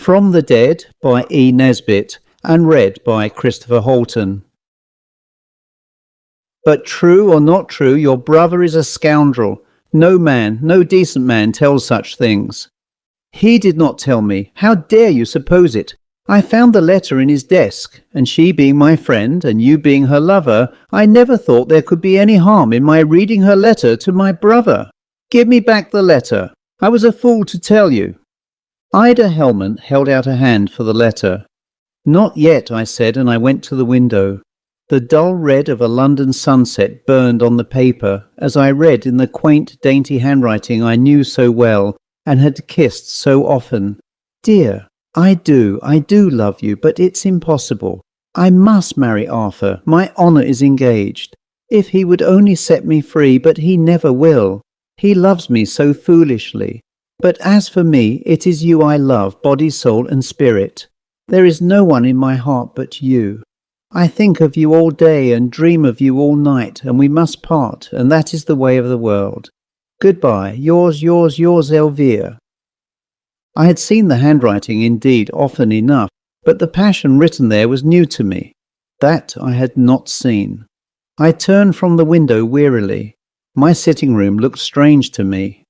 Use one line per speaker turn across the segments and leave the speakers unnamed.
From the Dead by E. Nesbit and read by Christopher Holton. But true or not true, your brother is a scoundrel. No man, no decent man tells such things. He did not tell me. How dare you suppose it? I found the letter in his desk, and she being my friend, and you being her lover, I never thought there could be any harm in my reading her letter to my brother. Give me back the letter. I was a fool to tell you. Ida Helmont held out a hand for the letter. Not yet, I said, and I went to the window. The dull red of a London sunset burned on the paper as I read in the quaint, dainty handwriting I knew so well and had kissed so often. Dear, I do love you, but it's impossible. I must marry Arthur. My honour is engaged. If he would only set me free, but he never will. He loves me so foolishly. But as for me, it is you I love, body, soul, and spirit. There is no one in my heart but you. I think of you all day and dream of you all night, and we must part, and that is the way of the world. Goodbye, yours, Elvire. I had seen the handwriting indeed often enough, but the passion written there was new to me. That I had not seen. I turned from the window wearily. My sitting room looked strange to me.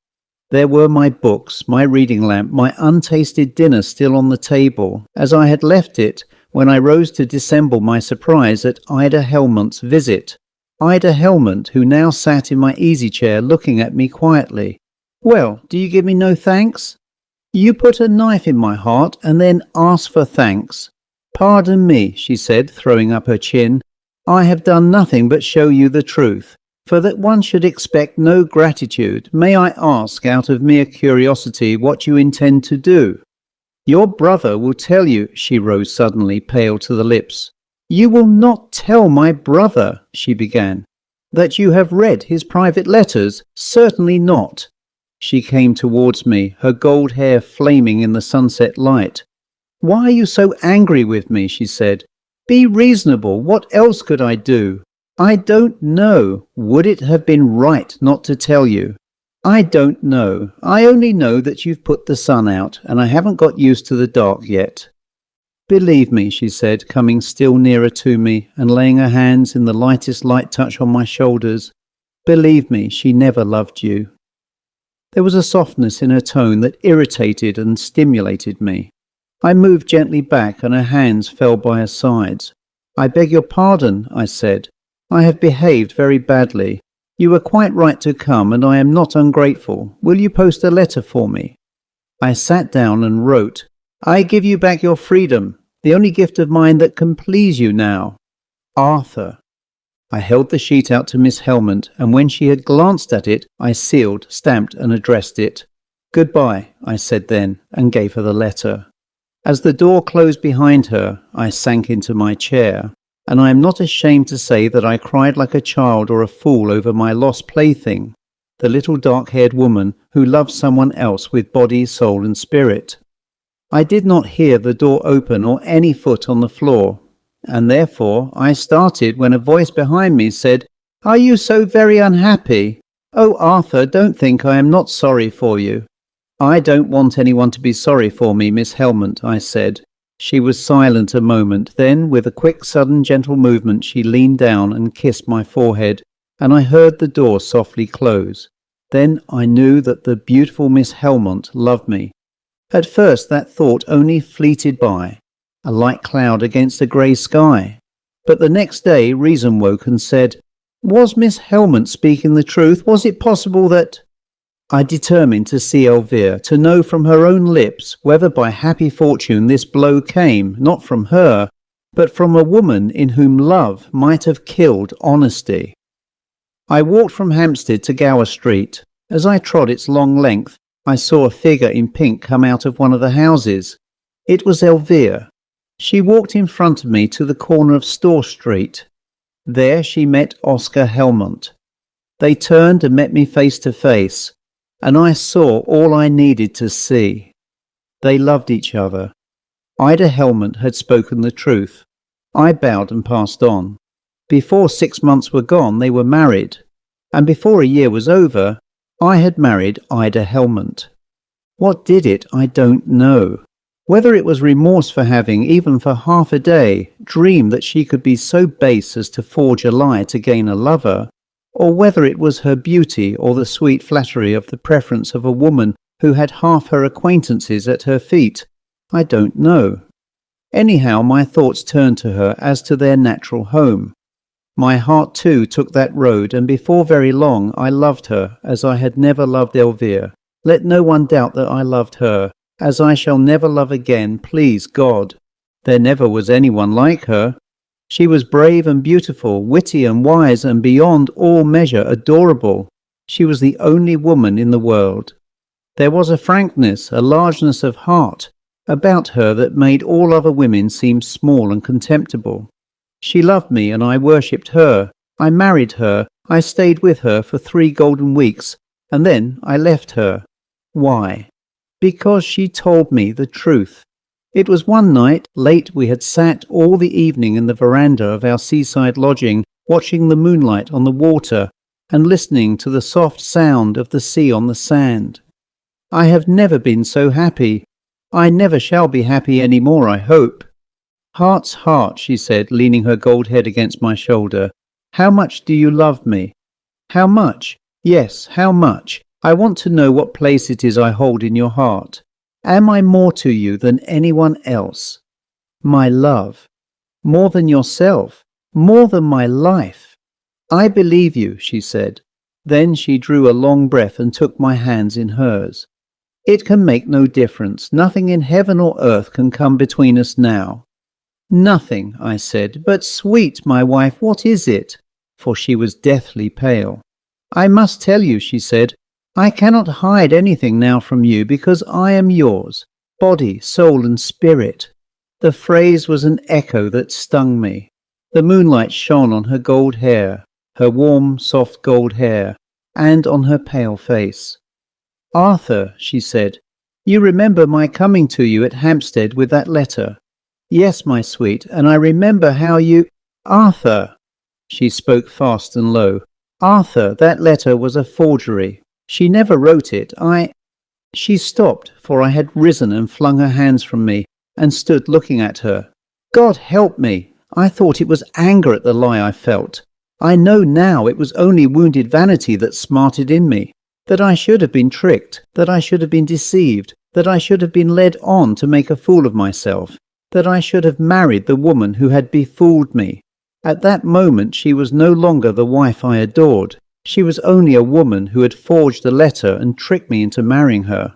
There were my books, my reading lamp, my untasted dinner still on the table, as I had left it when I rose to dissemble my surprise at Ida Helmont's visit. Ida Helmont, who now sat in my easy-chair looking at me quietly. Well, do you give me no thanks? You put a knife in my heart and then ask for thanks. Pardon me, she said, throwing up her chin. I have done nothing but show you the truth. For that one should expect no gratitude, may I ask out of mere curiosity what you intend to do? Your brother will tell you, she rose suddenly, pale to the lips. You will not tell my brother, she began, that you have read his private letters? Certainly not. She came towards me, her gold hair flaming in the sunset light. Why are you so angry with me? She said. Be reasonable. What else could I do? I don't know. Would it have been right not to tell you? I don't know. I only know that you've put the sun out, and I haven't got used to the dark yet. Believe me, she said, coming still nearer to me and laying her hands in the lightest light touch on my shoulders. Believe me, she never loved you. There was a softness in her tone that irritated and stimulated me. I moved gently back, and her hands fell by her sides. I beg your pardon, I said. I have behaved very badly. You were quite right to come, and I am not ungrateful. Will you post a letter for me? I sat down and wrote, I give you back your freedom, the only gift of mine that can please you now. Arthur. I held the sheet out to Miss Helmont, and when she had glanced at it, I sealed, stamped, and addressed it. Goodbye, I said then, and gave her the letter. As the door closed behind her, I sank into my chair. And I am not ashamed to say that I cried like a child or a fool over my lost plaything, the little dark-haired woman who loved someone else with body, soul, and spirit. I did not hear the door open or any foot on the floor, and therefore I started when a voice behind me said, Are you so very unhappy? Oh, Arthur, don't think I am not sorry for you. I don't want anyone to be sorry for me, Miss Helmont, I said. She was silent a moment, then with a quick, sudden, gentle movement she leaned down and kissed my forehead, and I heard the door softly close. Then I knew that the beautiful Miss Helmont loved me. At first that thought only fleeted by, a light cloud against a grey sky. But the next day reason woke and said, Was Miss Helmont speaking the truth? Was it possible that... I determined to see Elvire, to know from her own lips whether by happy fortune this blow came, not from her, but from a woman in whom love might have killed honesty. I walked from Hampstead to Gower Street. As I trod its long length, I saw a figure in pink come out of one of the houses. It was Elvire. She walked in front of me to the corner of Store Street. There she met Oscar Helmont. They turned and met me face to face. And I saw all I needed to see. They loved each other. Ida Helmont had spoken the truth. I bowed and passed on. Before 6 months were gone, they were married. And before a year was over, I had married Ida Helmont. What did it, I don't know. Whether it was remorse for having, even for half a day, dreamed that she could be so base as to forge a lie to gain a lover, or whether it was her beauty or the sweet flattery of the preference of a woman who had half her acquaintances at her feet, I don't know. Anyhow, my thoughts turned to her as to their natural home. My heart too took that road, and before very long I loved her as I had never loved Elvire. Let no one doubt that I loved her, as I shall never love again, please God. There never was anyone like her. She was brave and beautiful, witty and wise, and beyond all measure adorable. She was the only woman in the world. There was a frankness, a largeness of heart about her that made all other women seem small and contemptible. She loved me, and I worshipped her. I married her. I stayed with her for 3 golden weeks, and then I left her. Why? Because she told me the truth. It was one night, late. We had sat all the evening in the veranda of our seaside lodging, watching the moonlight on the water, and listening to the soft sound of the sea on the sand. I have never been so happy. I never shall be happy any more, I hope. Heart's heart, she said, leaning her gold head against my shoulder. How much do you love me? How much? Yes, how much? I want to know what place it is I hold in your heart. Am I more to you than anyone else? My love. More than yourself. More than my life. I believe you, she said. Then she drew a long breath and took my hands in hers. It can make no difference. Nothing in heaven or earth can come between us now. Nothing, I said. But sweet, my wife, what is it? For she was deathly pale. I must tell you, she said. I cannot hide anything now from you, because I am yours, body, soul, and spirit. The phrase was an echo that stung me. The moonlight shone on her gold hair, her warm, soft gold hair, and on her pale face. Arthur, she said, you remember my coming to you at Hampstead with that letter? Yes, my sweet, and I remember how you— Arthur! She spoke fast and low. Arthur, that letter was a forgery. She never wrote it. She stopped, for I had risen and flung her hands from me, and stood looking at her. God help me! I thought it was anger at the lie I felt. I know now it was only wounded vanity that smarted in me, that I should have been tricked, that I should have been deceived, that I should have been led on to make a fool of myself, that I should have married the woman who had befooled me. At that moment she was no longer the wife I adored. She was only a woman who had forged a letter and tricked me into marrying her.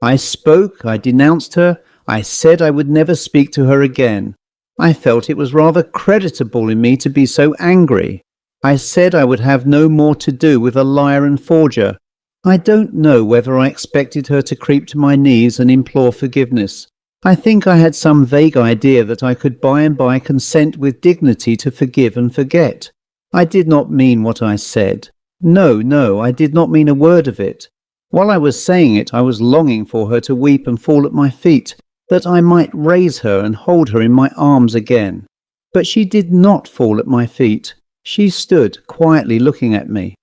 I spoke, I denounced her, I said I would never speak to her again. I felt it was rather creditable in me to be so angry. I said I would have no more to do with a liar and forger. I don't know whether I expected her to creep to my knees and implore forgiveness. I think I had some vague idea that I could by and by consent with dignity to forgive and forget. I did not mean what I said. No, I did not mean a word of it. While I was saying it, I was longing for her to weep and fall at my feet, that I might raise her and hold her in my arms again. But she did not fall at my feet. She stood quietly looking at me.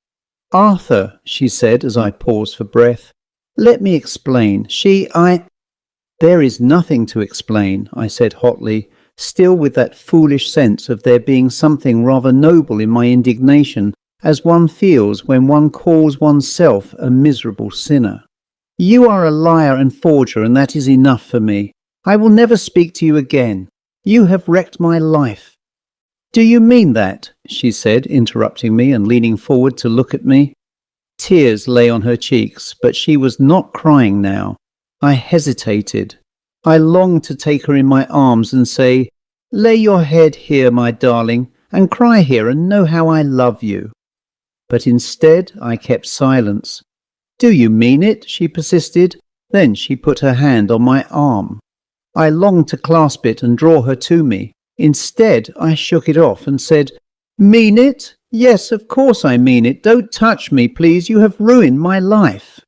Arthur, she said as I paused for breath, let me explain. There is nothing to explain, I said hotly, still with that foolish sense of there being something rather noble in my indignation, as one feels when one calls oneself a miserable sinner. You are a liar and forger, and that is enough for me. I will never speak to you again. You have wrecked my life. Do you mean that? She said, interrupting me and leaning forward to look at me. Tears lay on her cheeks, but she was not crying now. I hesitated. I longed to take her in my arms and say, lay your head here, my darling, and cry here and know how I love you. But instead I kept silence. Do you mean it? She persisted. Then she put her hand on my arm. I longed to clasp it and draw her to me. Instead, I shook it off and said, mean it? Yes, of course I mean it. Don't touch me, please. You have ruined my life.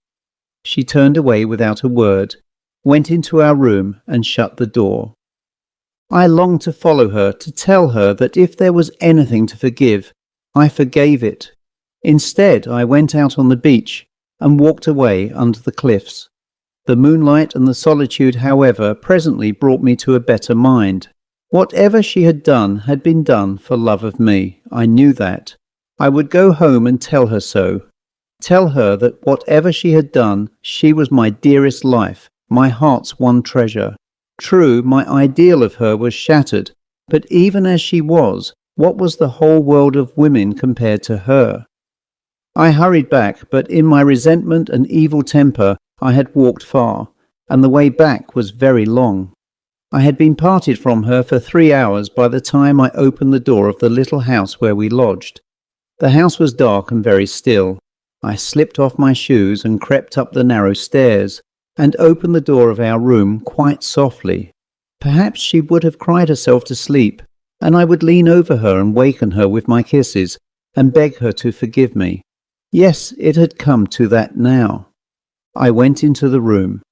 She turned away without a word, went into our room and shut the door. I longed to follow her, to tell her that if there was anything to forgive, I forgave it. Instead, I went out on the beach and walked away under the cliffs. The moonlight and the solitude, however, presently brought me to a better mind. Whatever she had been done for love of me. I knew that. I would go home and tell her so. Tell her that whatever she had done, she was my dearest life, my heart's one treasure. True, my ideal of her was shattered, but even as she was, what was the whole world of women compared to her? I hurried back, but in my resentment and evil temper I had walked far, and the way back was very long. I had been parted from her for 3 hours by the time I opened the door of the little house where we lodged. The house was dark and very still. I slipped off my shoes and crept up the narrow stairs, and opened the door of our room quite softly. Perhaps she would have cried herself to sleep, and I would lean over her and waken her with my kisses, and beg her to forgive me. Yes, it had come to that now. I went into the room.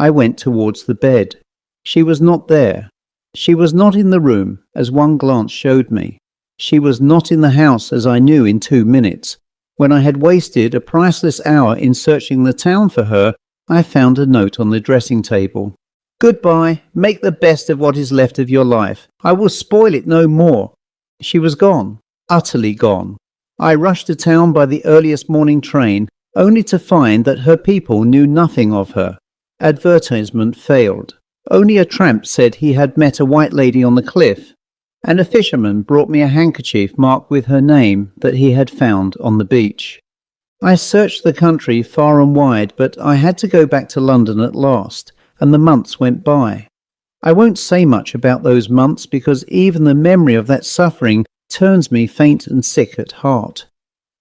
I went towards the bed. She was not there. She was not in the room, as one glance showed me. She was not in the house, as I knew in 2 minutes. When I had wasted a priceless hour in searching the town for her, I found a note on the dressing table. "Goodbye. Make the best of what is left of your life. I will spoil it no more." She was gone, utterly gone. I rushed to town by the earliest morning train, only to find that her people knew nothing of her. Advertisement failed. Only a tramp said he had met a white lady on the cliff, and a fisherman brought me a handkerchief marked with her name that he had found on the beach. I searched the country far and wide, but I had to go back to London at last, and the months went by. I won't say much about those months, because even the memory of that suffering turns me faint and sick at heart.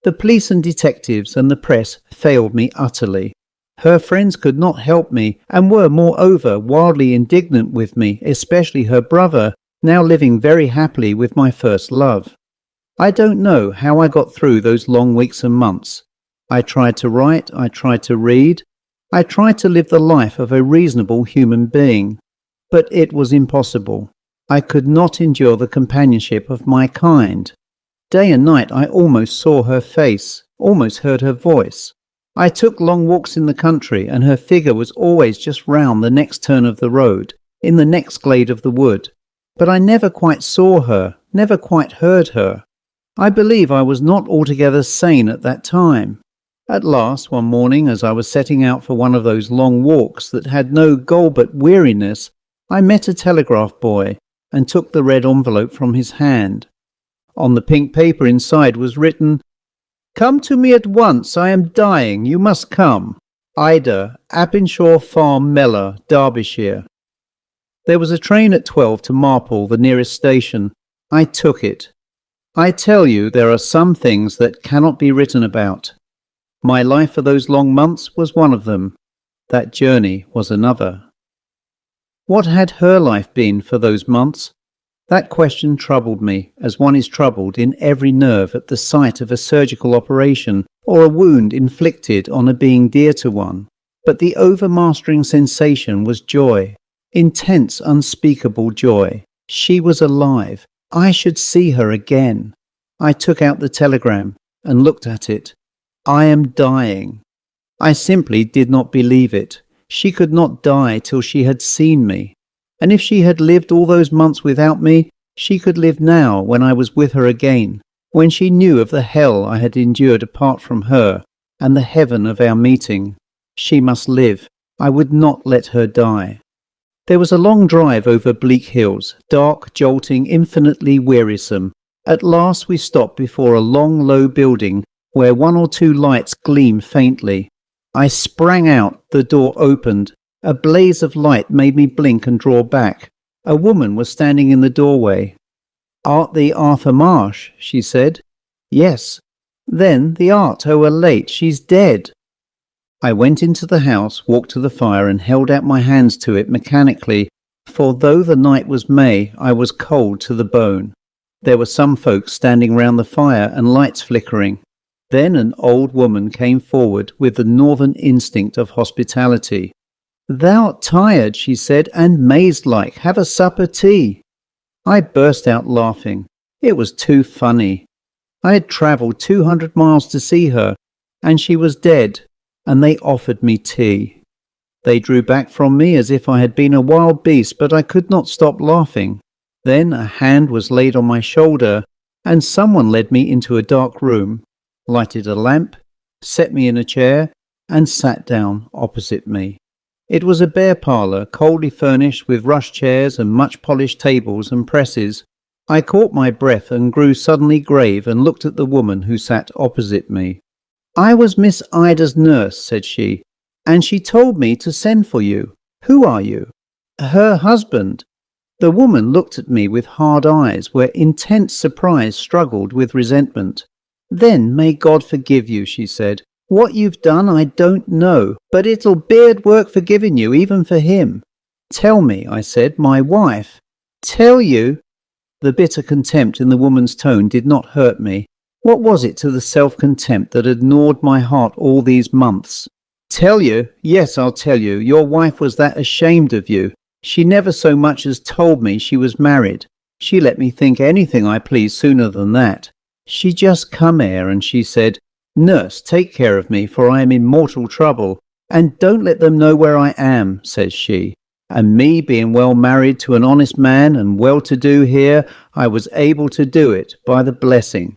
The police and detectives and the press failed me utterly. Her friends could not help me, and were moreover wildly indignant with me, especially her brother, now living very happily with my first love. I don't know how I got through those long weeks and months. I tried to write, I tried to read, I tried to live the life of a reasonable human being, but it was impossible. I could not endure the companionship of my kind. Day and night I almost saw her face, almost heard her voice. I took long walks in the country, and her figure was always just round the next turn of the road, in the next glade of the wood. But I never quite saw her, never quite heard her. I believe I was not altogether sane at that time. At last, one morning, as I was setting out for one of those long walks that had no goal but weariness, I met a telegraph boy, and took the red envelope from his hand. On the pink paper inside was written, "Come to me at once, I am dying, you must come. Ida, Appenshaw Farm, Mellor, Derbyshire." There was a train at 12 to Marple, the nearest station. I took it. I tell you, there are some things that cannot be written about. My life for those long months was one of them. That journey was another. What had her life been for those months? That question troubled me, as one is troubled in every nerve at the sight of a surgical operation or a wound inflicted on a being dear to one. But the overmastering sensation was joy, intense, unspeakable joy. She was alive. I should see her again. I took out the telegram and looked at it. "I am dying." I simply did not believe it. She could not die till she had seen me. And if she had lived all those months without me, she could live now when I was with her again, when she knew of the hell I had endured apart from her, and the heaven of our meeting. She must live. I would not let her die. There was a long drive over bleak hills, dark, jolting, infinitely wearisome. At last we stopped before a long, low building, where 1 or 2 lights gleamed faintly. I sprang out, the door opened. A blaze of light made me blink and draw back. A woman was standing in the doorway. "Art thee Arthur Marsh?" she said. "Yes." "Then the art, oh, we're late, she's dead." I went into the house, walked to the fire, and held out my hands to it mechanically, for though the night was May, I was cold to the bone. There were some folks standing round the fire and lights flickering. Then an old woman came forward with the northern instinct of hospitality. "Thou'rt tired," she said, "and mazed-like. Have a sup of tea." I burst out laughing. It was too funny. I had travelled 200 miles to see her, and she was dead, and they offered me tea. They drew back from me as if I had been a wild beast, but I could not stop laughing. Then a hand was laid on my shoulder, and someone led me into a dark room, lighted a lamp, set me in a chair, and sat down opposite me. It was a bare parlour, coldly furnished with rush chairs and much polished tables and presses. I caught my breath and grew suddenly grave and looked at the woman who sat opposite me. "I was Miss Ida's nurse," said she, "and she told me to send for you. Who are you?" "Her husband." The woman looked at me with hard eyes, where intense surprise struggled with resentment. "Then may God forgive you," she said. "What you've done I don't know, but it'll beard work forgiving you, even for him." "Tell me," I said, "my wife." "Tell you?" The bitter contempt in the woman's tone did not hurt me. What was it to the self-contempt that had gnawed my heart all these months? "Tell you? Yes, I'll tell you. Your wife was that ashamed of you. She never so much as told me she was married. She let me think anything I pleased sooner than that. She just come here and she said, 'Nurse, take care of me, for I am in mortal trouble, and don't let them know where I am,' says she. And me being well married to an honest man and well-to-do here, I was able to do it by the blessing.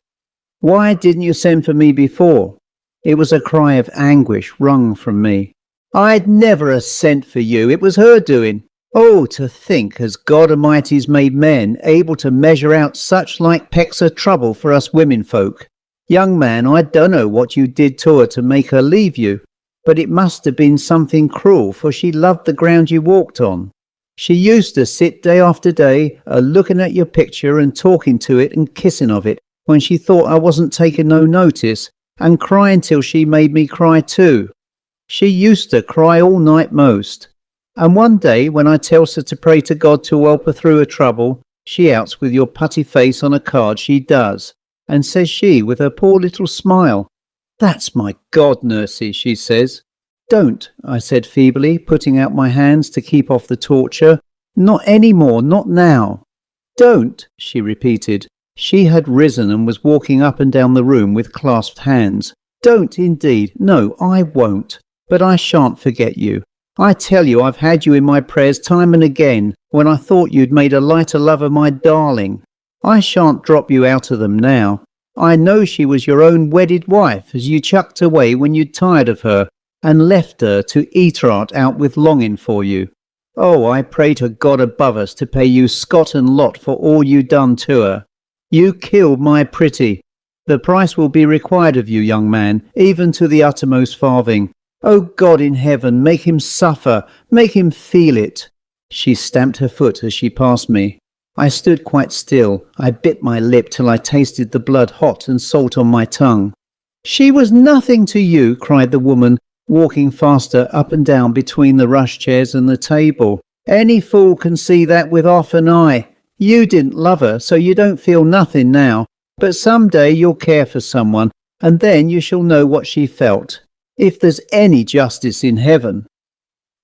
Why didn't you send for me before?" It was a cry of anguish wrung from me. "I'd never a sent for you. It was her doing. Oh, to think as God Almighty's made men able to measure out such like pecks of trouble for us women folk. Young man, I dunno what you did to her to make her leave you, but it must have been something cruel, for she loved the ground you walked on. She used to sit day after day a-looking at your picture and talking to it and kissing of it when she thought I wasn't taking no notice, and crying till she made me cry too. She used to cry all night most. And one day, when I tells her to pray to God to help her through her trouble, she outs with your putty face on a card, she does, and says she, with her poor little smile, 'That's my God, nursie,' she says. 'Don't,' I said feebly, putting out my hands to keep off the torture. 'Not any more, not now.' 'Don't,' she repeated. She had risen and was walking up and down the room with clasped hands. 'Don't indeed. No, I won't. But I shan't forget you. I tell you I've had you in my prayers time and again, when I thought you'd made a lighter love of my darling. I shan't drop you out of them now. I know she was your own wedded wife, as you chucked away when you'd tired of her, and left her to eat her out with longing for you. Oh, I pray to God above us to pay you scot and lot for all you done to her. You killed my pretty. The price will be required of you, young man, even to the uttermost farthing. Oh God in heaven, make him suffer, make him feel it." She stamped her foot as she passed me. I stood quite still. I bit my lip till I tasted the blood hot and salt on my tongue. "She was nothing to you," cried the woman, walking faster up and down between the rush chairs and the table. "Any fool can see that with half an eye. You didn't love her, so you don't feel nothing now. But some day you'll care for someone, and then you shall know what she felt. If there's any justice in heaven."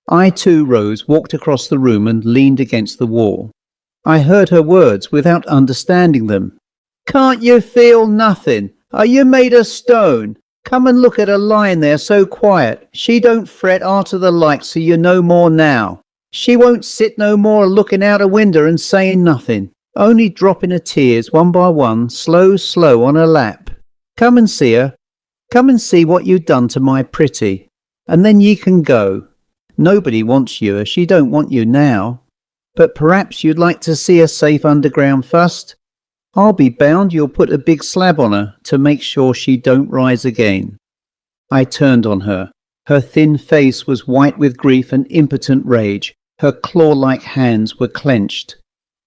I too rose, walked across the room and leaned against the wall. I heard her words without understanding them. "Can't you feel nothing? Are you made of stone? Come and look at her lying there so quiet. She don't fret arter the like, so you know more now. She won't sit no more looking out a window and saying nothing, only dropping her tears one by one, slow, slow on her lap. Come and see her. Come and see what you done to my pretty, and then ye can go. Nobody wants you, as she don't want you now. But perhaps you'd like to see her safe underground first. I'll be bound you'll put a big slab on her to make sure she don't rise again." I turned on her. Her thin face was white with grief and impotent rage. Her claw-like hands were clenched.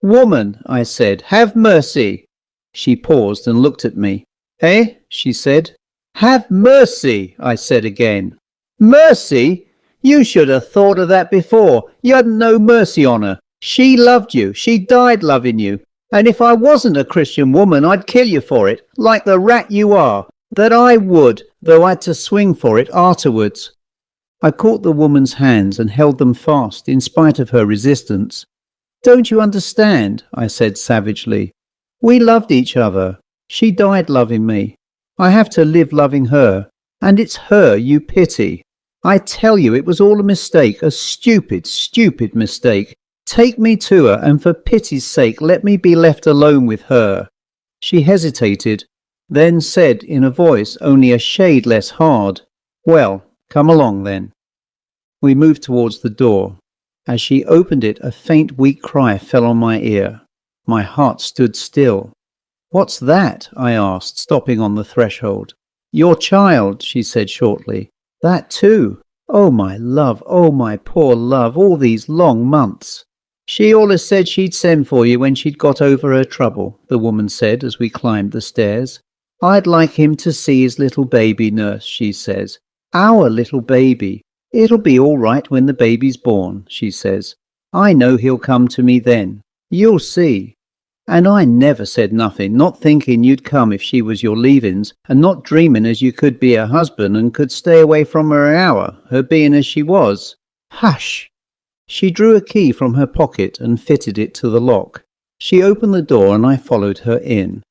"Woman," I said, "have mercy." She paused and looked at me. "Eh?" she said. "Have mercy," I said again. "Mercy? You should have thought of that before. You hadn't no mercy on her. She loved you. She died loving you. And if I wasn't a Christian woman, I'd kill you for it, like the rat you are. That I would, though I had to swing for it afterwards." I caught the woman's hands and held them fast in spite of her resistance. "Don't you understand?" I said savagely. "We loved each other. She died loving me. I have to live loving her, and it's her you pity." I tell you, it was all a mistake, a stupid, stupid mistake. Take me to her, and for pity's sake, let me be left alone with her." She hesitated, then said in a voice only a shade less hard, "Well, come along then." We moved towards the door. As she opened it, a faint, weak cry fell on my ear. My heart stood still. "What's that?" I asked, stopping on the threshold. "Your child," she said shortly. "That too? Oh, my love, oh, my poor love, all these long months." "She allus said she'd send for you when she'd got over her trouble," the woman said as we climbed the stairs. "I'd like him to see his little baby, nurse," she says. "Our little baby. It'll be all right when the baby's born," she says. "I know he'll come to me then. You'll see." And I never said nothing, not thinking you'd come if she was your leavings, and not dreaming as you could be her husband and could stay away from her an hour, her being as she was. Hush! She drew a key from her pocket and fitted it to the lock. She opened the door and I followed her in.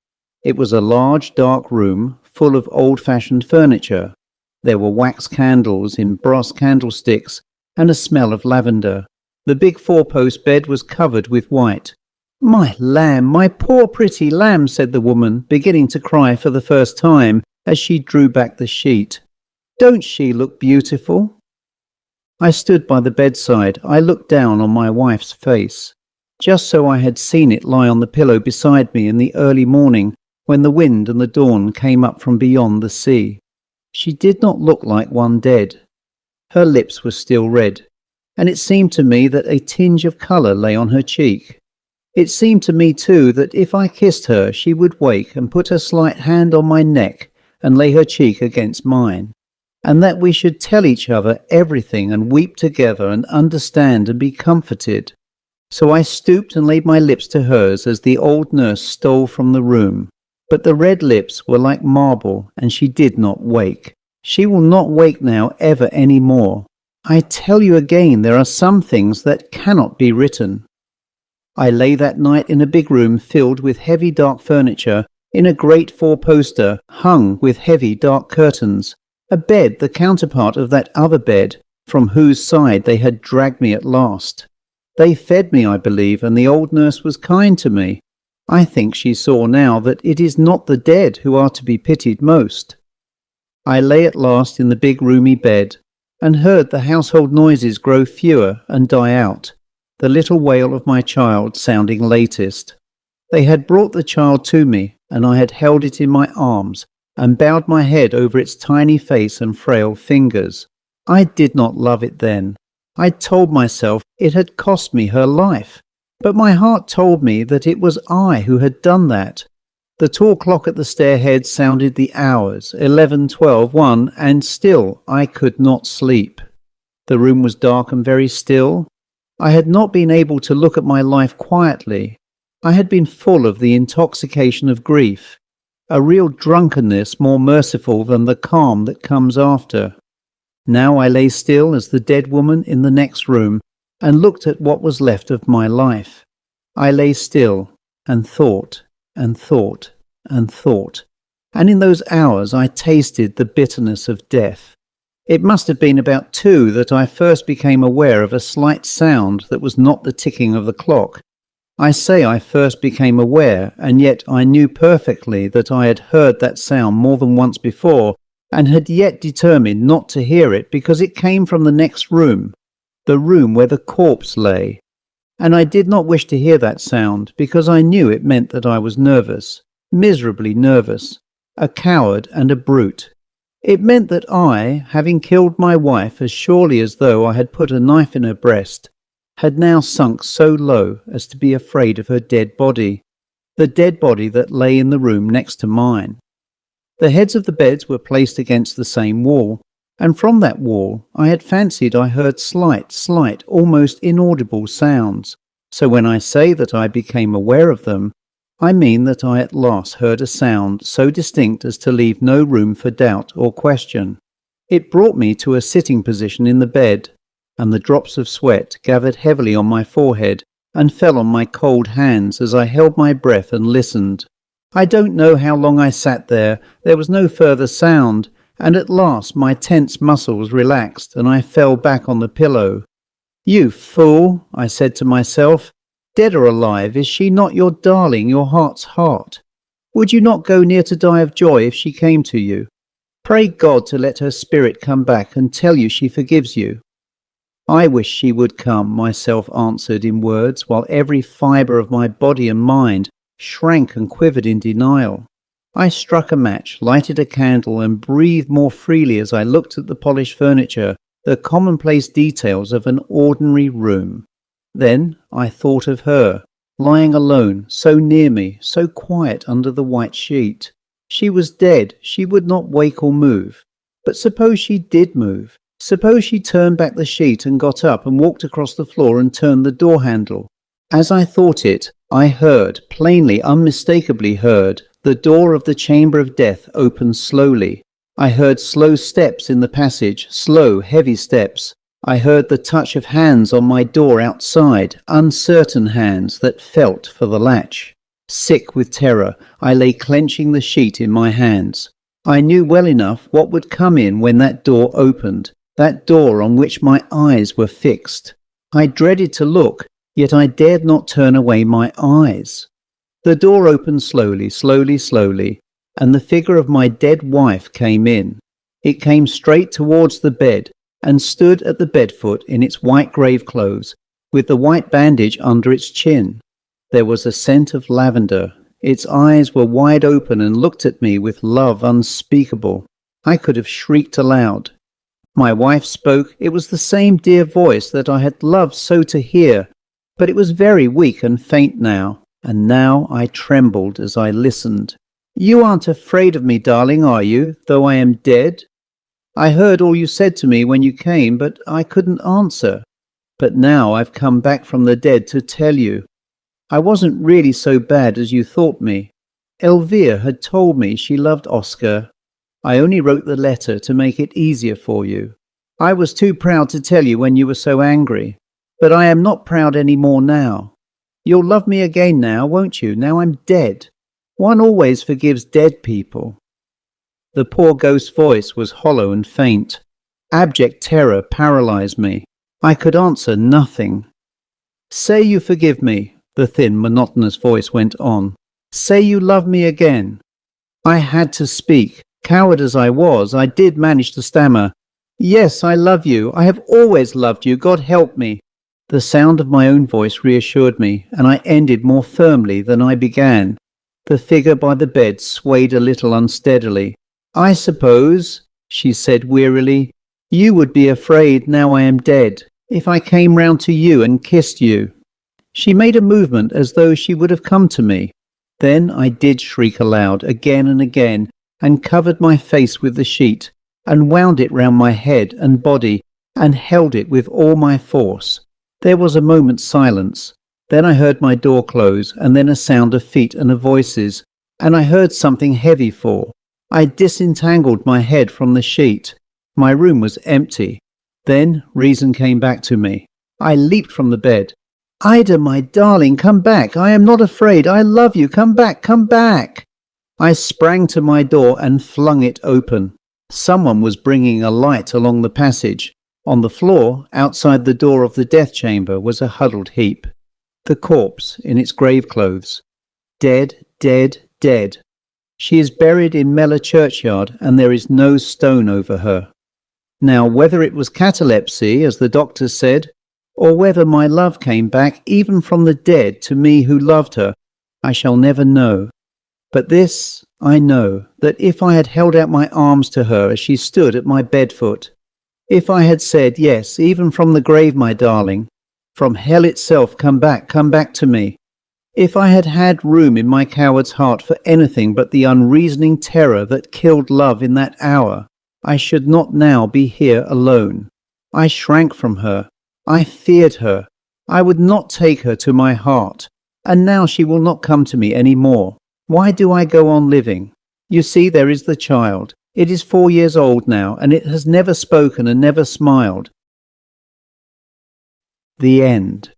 It was a large, dark room full of old-fashioned furniture. There were wax candles in brass candlesticks and a smell of lavender. The big four-post bed was covered with white. "My lamb, my poor pretty lamb," said the woman, beginning to cry for the first time as she drew back the sheet. "Don't she look beautiful?" I stood by the bedside. I looked down on my wife's face, just so I had seen it lie on the pillow beside me in the early morning when the wind and the dawn came up from beyond the sea. She did not look like one dead. Her lips were still red, and it seemed to me that a tinge of colour lay on her cheek. It seemed to me, too, that if I kissed her, she would wake and put her slight hand on my neck and lay her cheek against mine, and that we should tell each other everything and weep together and understand and be comforted. So I stooped and laid my lips to hers as the old nurse stole from the room. But the red lips were like marble, and she did not wake. She will not wake now ever any more. I tell you again, there are some things that cannot be written. I lay that night in a big room filled with heavy dark furniture, in a great four-poster hung with heavy dark curtains, a bed the counterpart of that other bed from whose side they had dragged me at last. They fed me, I believe, and the old nurse was kind to me. I think she saw now that it is not the dead who are to be pitied most. I lay at last in the big roomy bed, and heard the household noises grow fewer and die out, the little wail of my child sounding latest. They had brought the child to me, and I had held it in my arms, and bowed my head over its tiny face and frail fingers. I did not love it then. I told myself it had cost me her life. But my heart told me that it was I who had done that. The tall clock at the stairhead sounded the hours, 11, 12, 1, and still I could not sleep. The room was dark and very still. I had not been able to look at my life quietly. I had been full of the intoxication of grief, a real drunkenness more merciful than the calm that comes after. Now I lay still as the dead woman in the next room, and looked at what was left of my life. I lay still, and thought, and thought, and thought, and in those hours I tasted the bitterness of death. It must have been about 2 that I first became aware of a slight sound that was not the ticking of the clock. I say I first became aware, and yet I knew perfectly that I had heard that sound more than once before, and had yet determined not to hear it because it came from the next room, the room where the corpse lay. And I did not wish to hear that sound, because I knew it meant that I was nervous, miserably nervous, a coward and a brute. It meant that I, having killed my wife as surely as though I had put a knife in her breast, had now sunk so low as to be afraid of her dead body, the dead body that lay in the room next to mine. The heads of the beds were placed against the same wall, and from that wall I had fancied I heard slight, almost inaudible sounds. So when I say that I became aware of them, I mean that I at last heard a sound so distinct as to leave no room for doubt or question. It brought me to a sitting position in the bed, and the drops of sweat gathered heavily on my forehead and fell on my cold hands as I held my breath and listened. I don't know how long I sat there. There was no further sound, and at last my tense muscles relaxed and I fell back on the pillow. "You fool," I said to myself. "Dead or alive, is she not your darling, your heart's heart? Would you not go near to die of joy if she came to you? Pray God to let her spirit come back and tell you she forgives you." "I wish she would come," myself answered in words, while every fibre of my body and mind shrank and quivered in denial. I struck a match, lighted a candle, and breathed more freely as I looked at the polished furniture, the commonplace details of an ordinary room. Then I thought of her, lying alone, so near me, so quiet under the white sheet. She was dead, she would not wake or move. But suppose she did move? Suppose she turned back the sheet and got up and walked across the floor and turned the door handle? As I thought it, I heard, plainly, unmistakably heard, the door of the chamber of death open slowly. I heard slow steps in the passage, slow, heavy steps. I heard the touch of hands on my door outside, uncertain hands that felt for the latch. Sick with terror, I lay clenching the sheet in my hands. I knew well enough what would come in when that door opened, that door on which my eyes were fixed. I dreaded to look, yet I dared not turn away my eyes. The door opened slowly, slowly, slowly, and the figure of my dead wife came in. It came straight towards the bed, and stood at the bedfoot in its white grave clothes, with the white bandage under its chin. There was a scent of lavender. Its eyes were wide open and looked at me with love unspeakable. I could have shrieked aloud. My wife spoke. It was the same dear voice that I had loved so to hear, but it was very weak and faint now, and now I trembled as I listened. "You aren't afraid of me, darling, are you, though I am dead? I heard all you said to me when you came, but I couldn't answer. But now I've come back from the dead to tell you. I wasn't really so bad as you thought me. Elvire had told me she loved Oscar. I only wrote the letter to make it easier for you. I was too proud to tell you when you were so angry, but I am not proud any more now. You'll love me again now, won't you, now I'm dead? One always forgives dead people." The poor ghost's voice was hollow and faint. Abject terror paralyzed me. I could answer nothing. "Say you forgive me," the thin, monotonous voice went on. "Say you love me again." I had to speak. Coward as I was, I did manage to stammer. "Yes, I love you. I have always loved you. God help me." The sound of my own voice reassured me, and I ended more firmly than I began. The figure by the bed swayed a little unsteadily. "I suppose," she said wearily, "you would be afraid now I am dead, if I came round to you and kissed you." She made a movement as though she would have come to me. Then I did shriek aloud again and again, and covered my face with the sheet, and wound it round my head and body, and held it with all my force. There was a moment's silence. Then I heard my door close, and then a sound of feet and of voices, and I heard something heavy fall. I disentangled my head from the sheet. My room was empty. Then reason came back to me. I leaped from the bed. "Ida, my darling, come back. I am not afraid. I love you. Come back, come back." I sprang to my door and flung it open. Someone was bringing a light along the passage. On the floor, outside the door of the death chamber, was a huddled heap. The corpse in its grave clothes. Dead, dead, dead. She is buried in Mellor churchyard, and there is no stone over her. Now, whether it was catalepsy, as the doctors said, or whether my love came back even from the dead to me who loved her, I shall never know. But this I know, that if I had held out my arms to her as she stood at my bedfoot, if I had said, "Yes, even from the grave, my darling, from hell itself, come back to me," if I had had room in my coward's heart for anything but the unreasoning terror that killed love in that hour, I should not now be here alone. I shrank from her. I feared her. I would not take her to my heart. And now she will not come to me any more. Why do I go on living? You see, there is the child. It is 4 years old now, and it has never spoken and never smiled. The end.